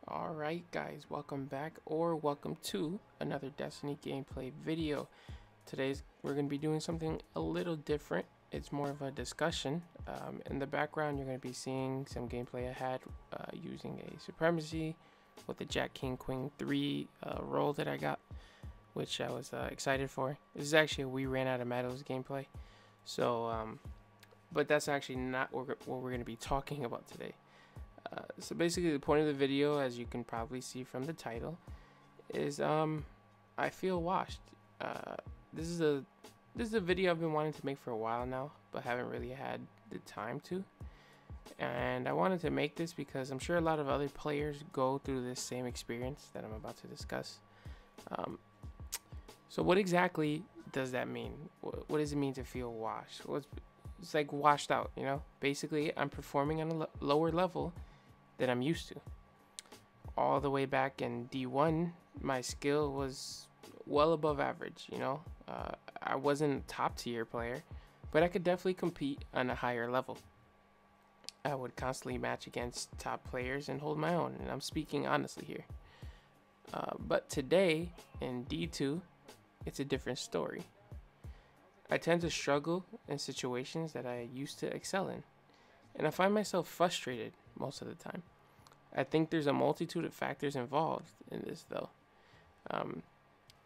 Alright guys, welcome back or welcome to another Destiny gameplay video. Today's we're going to be doing something a little different. It's more of a discussion. In the background you're going to be seeing some gameplay I had using a Supremacy with the Jack King Queen 3 role that I got, which I was excited for. This is actually a We Ran Out of Meadows gameplay. But that's actually not what we're going to be talking about today. So basically the point of the video, as you can probably see from the title, is I feel washed. This is a video I've been wanting to make for a while now, but haven't really had the time to. And I wanted to make this because I'm sure a lot of other players go through this same experience that I'm about to discuss. So what exactly does that mean? What does it mean to feel washed? It's like washed out, you know? Basically, I'm performing on a lower level that I'm used to. All the way back in D1, my skill was well above average, you know? I wasn't a top tier player, but I could definitely compete on a higher level. I would constantly match against top players and hold my own, and I'm speaking honestly here. But today, in D2, it's a different story. I tend to struggle in situations that I used to excel in, and I find myself frustrated most of the time. I think there's a multitude of factors involved in this though.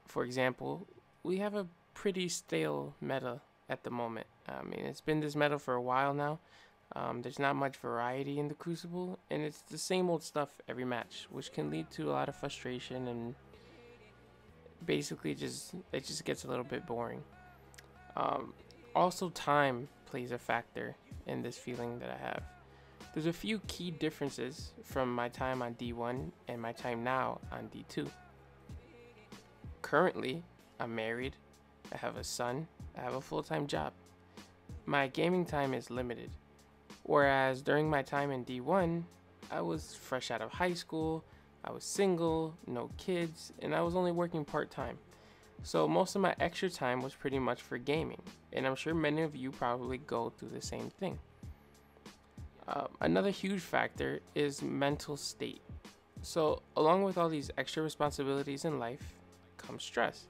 For example, we have a pretty stale meta at the moment. I mean, it's been this meta for a while now. There's not much variety in the Crucible, and it's the same old stuff every match, which can lead to a lot of frustration and basically it just gets a little bit boring. Also, time plays a factor in this feeling that I have. There's a few key differences from my time on D1 and my time now on D2. Currently, I'm married, I have a son, I have a full-time job. My gaming time is limited, whereas during my time in D1, I was fresh out of high school, I was single, no kids, and I was only working part-time. So most of my extra time was pretty much for gaming, and I'm sure many of you probably go through the same thing. Another huge factor is mental state. So along with all these extra responsibilities in life comes stress.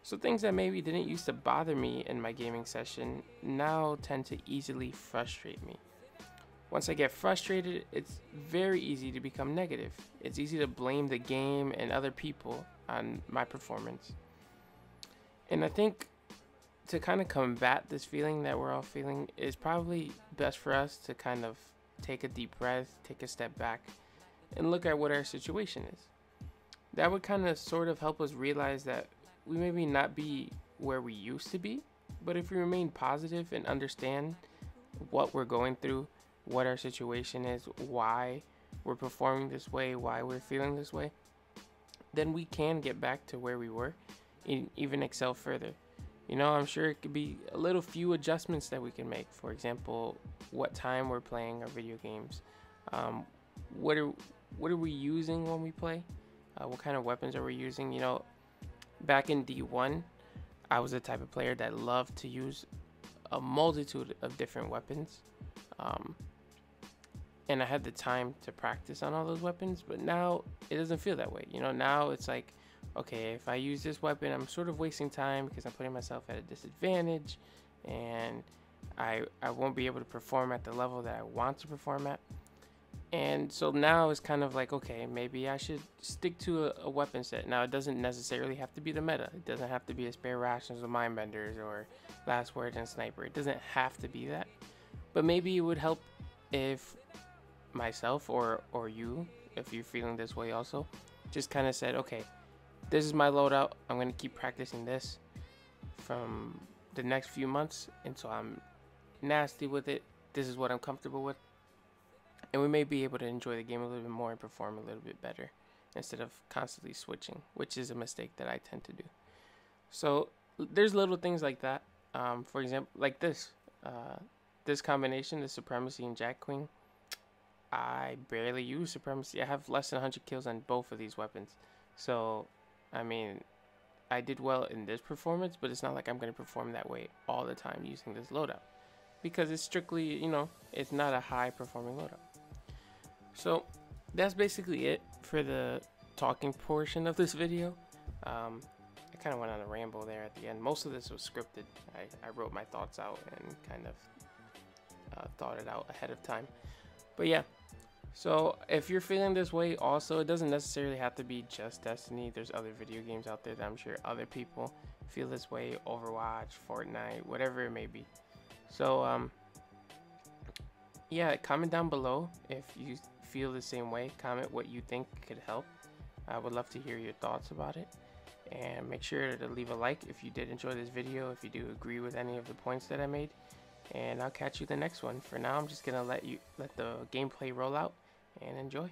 So things that maybe didn't used to bother me in my gaming session now tend to easily frustrate me. Once I get frustrated, it's very easy to become negative. It's easy to blame the game and other people on my performance. And I think to kind of combat this feeling that we're all feeling is probably best for us to kind of take a deep breath, take a step back, and look at what our situation is. That would kind of sort of help us realize that we maybe not be where we used to be, but if we remain positive and understand what we're going through, what our situation is, why we're performing this way, why we're feeling this way, then we can get back to where we were and even excel further. You know, I'm sure it could be a little few adjustments that we can make. For example, what time we're playing our video games. What are we using when we play? What kind of weapons are we using? You know, back in D1, I was the type of player that loved to use a multitude of different weapons. And I had the time to practice on all those weapons, but now it doesn't feel that way. You know, now it's like, okay, if I use this weapon, I'm sort of wasting time because I'm putting myself at a disadvantage, and I won't be able to perform at the level that I want to perform at. And so now it's kind of like, okay, maybe I should stick to a weapon set. Now, it doesn't necessarily have to be the meta. It doesn't have to be a Spare Rations with Mindbenders or Last Word and Sniper. It doesn't have to be that. But maybe it would help if myself or you, if you're feeling this way also, just kind of said, okay, this is my loadout. I'm going to keep practicing this from the next few months until I'm nasty with it. This is what I'm comfortable with. And we may be able to enjoy the game a little bit more and perform a little bit better instead of constantly switching, which is a mistake that I tend to do. So there's little things like that. For example, like this. This combination, the Supremacy and Jack Queen, I barely use Supremacy. I have less than 100 kills on both of these weapons. So I mean, I did well in this performance, but it's not like I'm going to perform that way all the time using this loadout. Because it's strictly, you know, it's not a high performing loadout. So that's basically it for the talking portion of this video. I kind of went on a ramble there at the end. Most of this was scripted. I wrote my thoughts out and kind of thought it out ahead of time. But yeah, so if you're feeling this way also, it doesn't necessarily have to be just Destiny. There's other video games out there that I'm sure other people feel this way. Overwatch, Fortnite, whatever it may be. So yeah, comment down below if you feel the same way. Comment what you think could help. I would love to hear your thoughts about it. And make sure to leave a like if you did enjoy this video, if you do agree with any of the points that I made. And I'll catch you the next one. For now, I'm just gonna let the gameplay roll out and enjoy.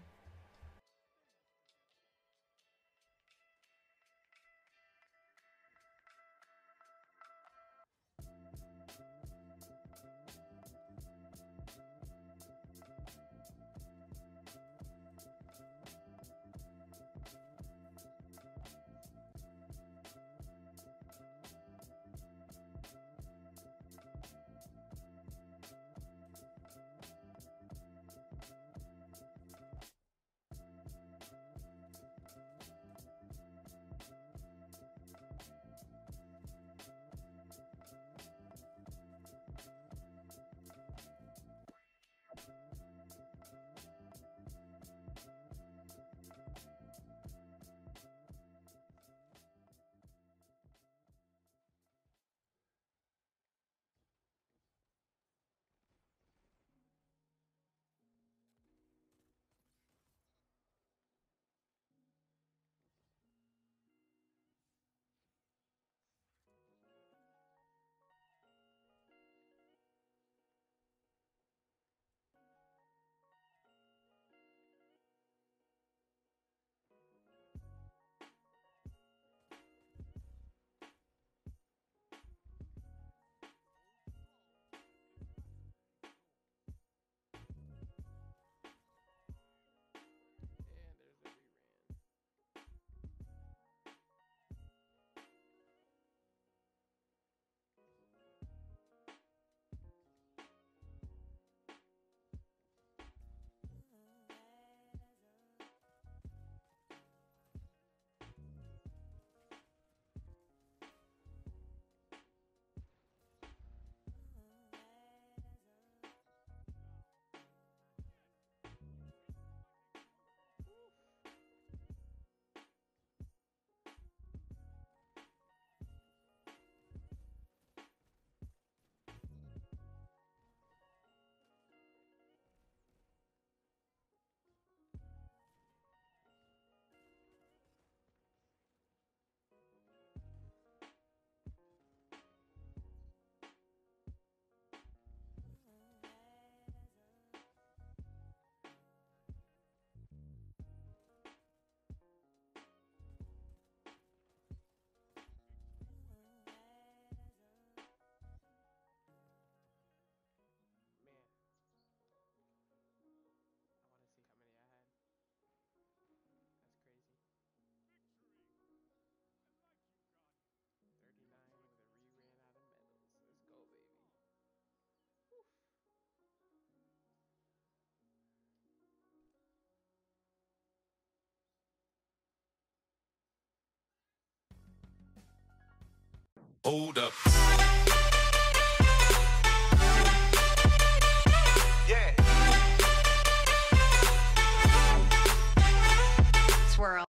Hold up.